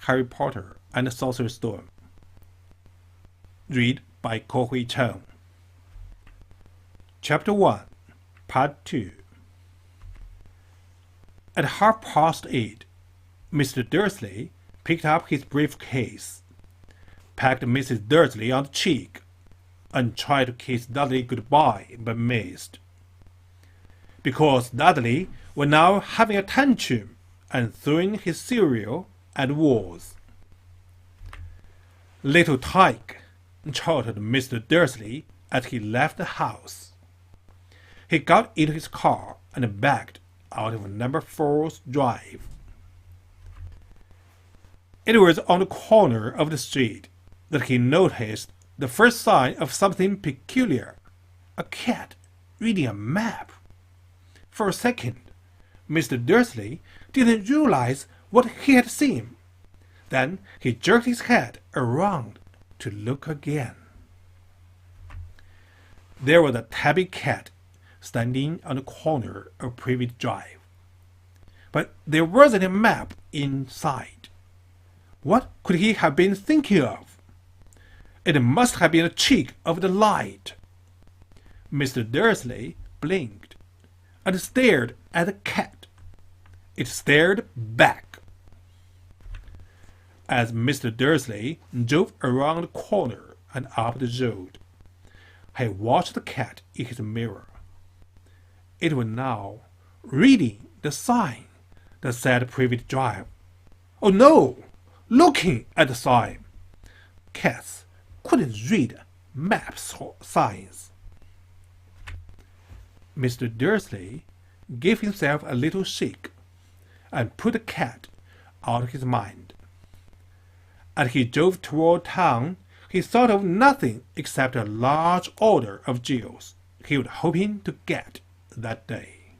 Harry Potter and the Sorcerer's Stone. Read by郭慧城. Chapter 1, Part 2. At 8:30, Mr. Dursley picked up his briefcase, pecked Mrs. Dursley on the cheek, and tried to kiss Dudley goodbye, but missed. Because Dudley was now having a tantrum and throwing his cereal at the walls. "Little tyke," chortled Mr. Dursley as he left the house. He got into his car and backed out of number 4's drive. It was on the corner of the street that he noticed the first sign of something peculiar, a cat reading a map. For a second, Mr. Dursley didn't realize what he had seen. Then he jerked his head around to look again. There was a tabby cat standing on the corner of Privet Drive. But there wasn't a map in sight. What could he have been thinking of? It must have been a trick of the light. Mr. Dursley blinked and stared at the cat. It stared back. As Mr. Dursley drove around the corner and up the road, he watched the cat in his mirror. It was now reading the sign that said Privet Drive. Oh no! Looking at the sign. Cats couldn't read maps or signs. Mr. Dursley gave himself a little shake and put the cat out of his mind. As he drove toward town, he thought of nothing except a large order of jewels he was hoping to get that day.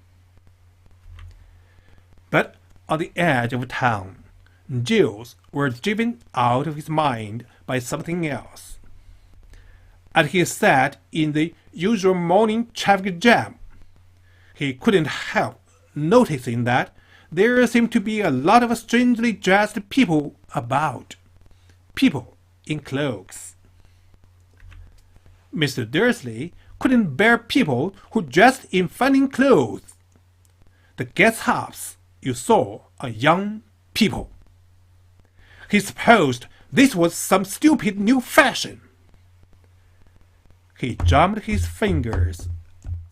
But on the edge of town, jewels were driven out of his mind by something else. As he sat in the usual morning traffic jam, he couldn't help noticing that there seemed to be a lot of strangely dressed people about. People in cloaks. Mr. Dursley couldn't bear people who dressed in funny clothes. The guest house you saw are young people. He supposed this was some stupid new fashion. He drummed his fingers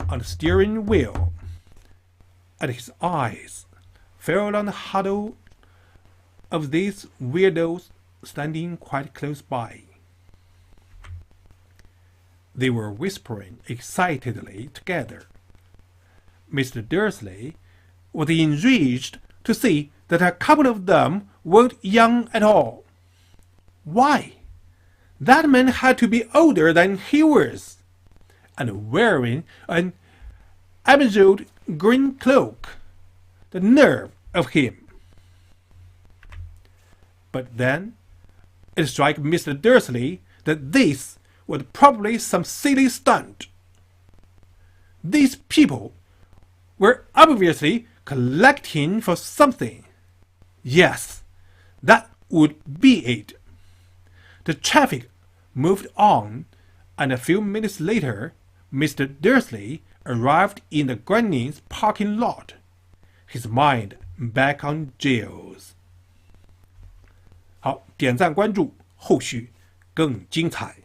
on the steering wheel, and his eyes fell on the huddle of these weirdos standing quite close by. They were whispering excitedly together. Mr. Dursley was enraged to see that a couple of them weren't young at all. Why? That man had to be older than he was, and wearing an emerald green cloak. The nerve of him! But then it struck Mr. Dursley that this was probably some silly stunt. These people were obviously collecting for something. Yes, that would be it. The traffic moved on, and a few minutes later, Mr. Dursley arrived in the Granny's parking lot, his mind back on jewels. 好，点赞关注，后续更精彩。